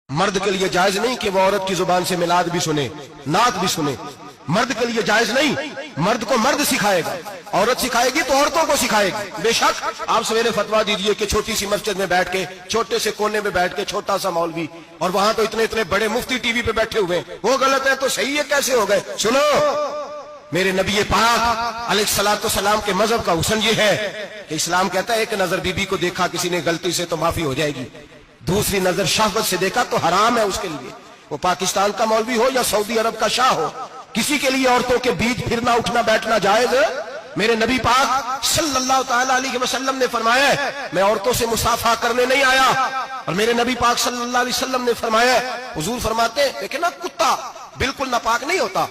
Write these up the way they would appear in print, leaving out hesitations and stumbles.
مرد کے لیے جائز نہیں کہ وہ عورت کی زبان سے میلاد بھی سنے، نعت بھی سنے. مرد کے لیے جائز نہیں. مرد کو مرد سکھائے گا، عورت سکھائے گی تو عورتوں کو سکھائے گی. بے شک آپ سویرے فتوا دیجئے کہ چھوٹی سی مسجد میں بیٹھ کے، چھوٹے سے کونے میں بیٹھ کے چھوٹا سا مولوی، اور وہاں تو اتنے بڑے مفتی ٹی وی پہ بیٹھے ہوئے ہیں، وہ غلط ہے تو صحیح ہے کیسے ہو گئے؟ سنو، میرے نبی پاک علیہ الصلوۃ والسلام کے مذہب کا حسن یہ ہے کہ اسلام کہتا ہے ایک نظر بی بی کو دیکھا کسی نے غلطی سے تو معافی ہو جائے گی، دوسری نظر شہوت سے دیکھا تو حرام ہے اس کے لیے. وہ پاکستان کا مولوی ہو یا سعودی عرب کا شاہ ہو، کسی کے لیے عورتوں کے بیچ پھرنا اٹھنا بیٹھنا جائز ہے؟ میرے نبی پاک صلی اللہ تعالی علیہ وسلم نے فرمایا ہے میں عورتوں سے مصافحہ کرنے نہیں آیا. اور میرے نبی پاک صلی اللہ علیہ وسلم نے فرمایا ہے، حضور فرماتے ہیں لیکن نا کتا بالکل ناپاک نہیں ہوتا،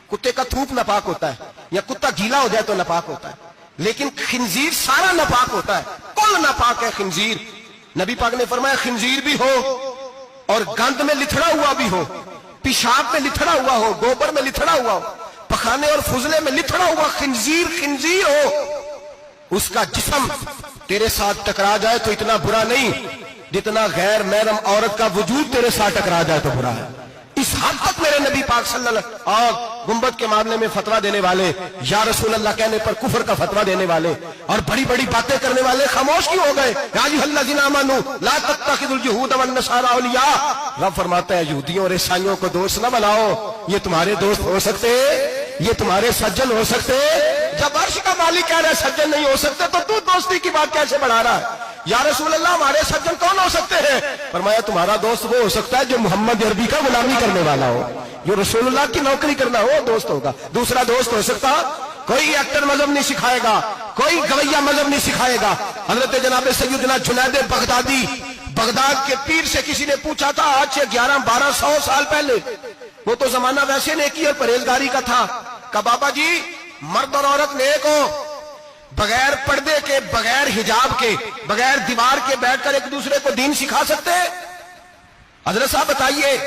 کتے کا تھوک ناپاک ہوتا ہے، یا کتا گیلا ہو جائے تو ناپاک ہوتا ہے، لیکن خنزیر سارا ناپاک ہوتا ہے، کل ناپاک ہے خنزیر. نبی پاک نے فرمایا خنزیر بھی ہو اور گند میں لتھڑا ہوا بھی ہو، پیشاب میں لتھڑا ہوا ہو، گوبر میں لتھڑا ہوا ہو، پخانے اور فضلے میں لتھڑا ہوا خنزیر ہو، اس کا جسم تیرے ساتھ ٹکرا جائے تو اتنا برا نہیں جتنا غیر محرم عورت کا وجود تیرے ساتھ ٹکرا جائے تو برا ہے. اس حد تک میرے نبی پاک صلی اللہ علیہ وسلم اور گنبد کے معاملے میں فتویٰ دینے والے، یا رسول اللہ کہنے پر کفر کا فتویٰ دینے والے اور بڑی بڑی باتیں کرنے والے خاموش کیوں ہو گئے؟ یا ایھا الذین آمنوا لا تتخذوا اليہود والنصارى اولیاء. رب فرماتا ہے یہودیوں اور عیسائیوں کو دوست نہ بناؤ، یہ تمہارے دوست ہو سکتے، یہ تمہارے سجن ہو سکتے. جب عرش کا مالک کہہ رہا ہے سجن نہیں ہو سکتے تو دوستی کی بات کیسے بڑھا رہا ہے؟ یا رسول اللہ ہمارے سجن کون ہو سکتے ہیں؟ فرمایا تمہارا دوست وہ ہو سکتا ہے جو محمد عربی کا غلامی کرنے والا ہو، جو رسول اللہ کی نوکری کرنا ہو دوست ہوگا. دوسرا دوست ہو سکتا؟ کوئی ایکٹر مذہب نہیں سکھائے گا، کوئی گویہ مذہب نہیں سکھائے گا. حضرت جناب سیدنا جنید بغدادی، بغداد کے پیر سے کسی نے پوچھا تھا آج سے 1100-1200 سال پہلے، وہ تو زمانہ ویسے نیکی اور پرہیزگاری کا تھا، کہ بابا جی مرد اور عورت نیک ہو، بغیر پردے کے، بغیر حجاب کے، بغیر دیوار کے بیٹھ کر ایک دوسرے کو دین سکھا سکتے ہیں؟ حضرت صاحب بتائیے،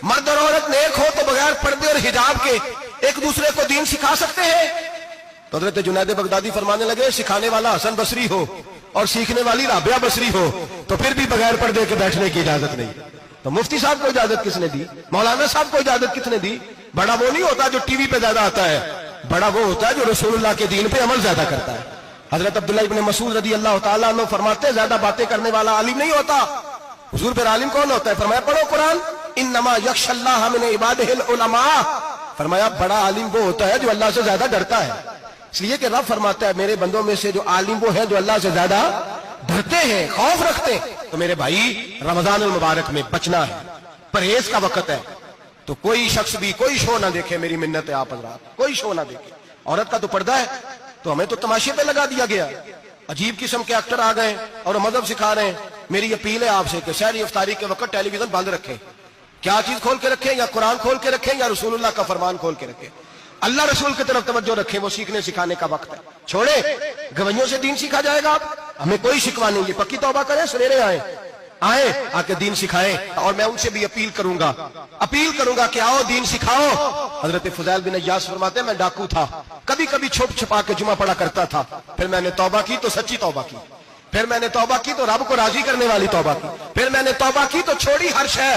مرد اور عورت نیک ہو تو بغیر پردے اور حجاب کے ایک دوسرے کو دین سکھا سکتے ہیں؟ تو حضرت جنید بغدادی فرمانے لگے سکھانے والا حسن بصری ہو اور سیکھنے والی رابعہ بصری ہو تو پھر بھی بغیر پردے کے بیٹھنے کی اجازت نہیں. تو مفتی صاحب کو اجازت کس نے دی؟ مولانا صاحب کو اجازت کس نے دی؟ بڑا وہ نہیں ہوتا جو ٹی وی پہ زیادہ آتا ہے، بڑا وہ ہوتا ہے جو رسول اللہ کے دین پہ عمل زیادہ کرتا ہے. حضرت عبداللہ ابن مسعود رضی اللہ تعالیٰ عنہ فرماتے ہیں زیادہ باتیں کرنے والا عالم نہیں ہوتا. حضور پھر عالم کون ہوتا ہے؟ فرمایا پڑھو قرآن، انما یخشی اللہ من عبادہ العلماء. فرمایا بڑا عالم وہ ہوتا ہے جو اللہ سے زیادہ ڈرتا ہے. اس لیے کہ رب فرماتا ہے میرے بندوں میں سے جو عالم وہ ہیں جو اللہ سے زیادہ ڈرتے ہیں، خوف رکھتے ہیں. تو میرے بھائی رمضان المبارک میں بچنا ہے، پرہیز کا وقت ہے، تو کوئی شخص بھی کوئی شو نہ دیکھے، میری منت ہے آپ حضرات، کوئی شو نہ دیکھے. عورت کا تو پردہ ہے، تو ہمیں تو تماشے پہ لگا دیا گیا. عجیب قسم کے ایکٹر آ گئے اور مذہب سکھا رہے ہیں. میری اپیل ہے آپ سے کہ سحری افطاری کے وقت ٹیلی ویژن بند رکھیں. کیا چیز کھول کے رکھیں؟ یا قرآن کھول کے رکھیں یا رسول اللہ کا فرمان کھول کے رکھیں. اللہ رسول کی طرف توجہ رکھیں، وہ سیکھنے سکھانے کا وقت ہے. چھوڑے گویوں سے دین سیکھا جائے گا، ہمیں کوئی شکوہ نہیں. یہ پکی توبہ کریں، سویرے آئیں آ کے دین سکھائیں. اور میں ان سے بھی اپیل کروں گا کہ آؤ دین سکھاؤ. حضرت فضیل بن عیاض فرماتے ہیں میں ڈاکو تھا، کبھی کبھی چھپ چھپا کے جمعہ پڑھا کرتا تھا، پھر میں نے توبہ کی تو سچی توبہ کی، پھر میں نے توبہ کی تو رب کو راضی کرنے والی توبہ کی، پھر میں نے توبہ کی تو چھوڑی ہر شے،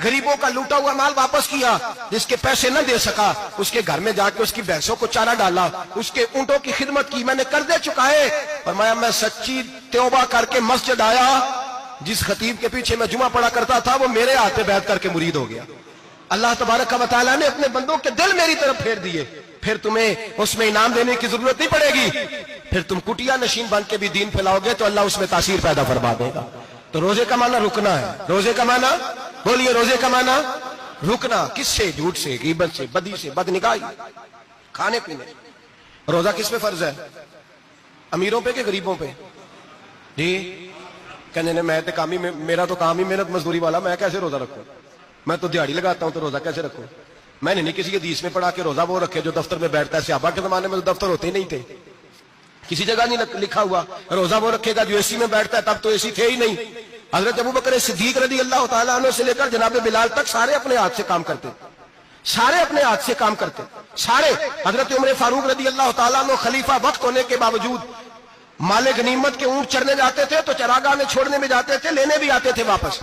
غریبوں کا لوٹا ہوا مال واپس کیا، جس کے پیسے نہ دے سکا اس کے گھر میں جا کے اس کی بھینسوں کو چارہ ڈالا، اس کے اونٹوں کی خدمت کی، میں نے قرضے چکائے. فرمایا میں سچی توبہ کر کے مسجد آیا، جس خطیب کے پیچھے میں جمعہ پڑھا کرتا تھا وہ میرے ہاتھ پہ بیعت کر کے مرید ہو گیا. اللہ تبارک و تعالیٰ نے اپنے بندوں کے دل میری طرف پھیر دیے. پھر تمہیں اس میں انعام دینے کی ضرورت نہیں پڑے گی، پھر تم کٹیا نشین بن کے بھی دین پھیلاؤ گے تو اللہ اس میں تاثیر پیدا فرما دے گا. تو روزے کا معنی رکنا ہے. روزے کا معنی بولیے، روزے کا معنی رکنا. کس سے؟ جھوٹ سے، غیبت سے، بدی سے، بد نگاہی، کھانے پینے. روزہ کس پہ فرض ہے؟ امیروں پہ کہ غریبوں پہ؟ جی کہنے میں تو کام ہی، میرا تو کام ہی محنت مزدوری والا، میں کیسے روزہ رکھوں؟ میں تو دیہڑی لگاتا ہوں تو روزہ کیسے رکھوں؟ میں نے نہیں کسی حدیث میں پڑھا کہ روزہ وہ رکھے جو دفتر میں بیٹھتا ہے. صحابہ کے زمانے میں تو دفتر ہوتے ہی نہیں تھے، کسی جگہ نہیں لکھا ہوا روزہ وہ رکھے گا جو اے سی میں بیٹھتا ہے، تب تو اے سی تھے ہی نہیں. حضرت ابوبکر صدیق رضی اللہ تعالیٰ عنہ سے لے کر جناب بلال تک سارے اپنے ہاتھ سے کام کرتے، سارے اپنے ہاتھ سے کام کرتے سارے. حضرت عمر فاروق رضی اللہ تعالیٰ عنہ خلیفہ وقت ہونے کے باوجود مال غنیمت کے اونٹ چرنے جاتے تھے تو چراگاہ میں چھوڑنے میں جاتے تھے، لینے بھی آتے تھے واپس.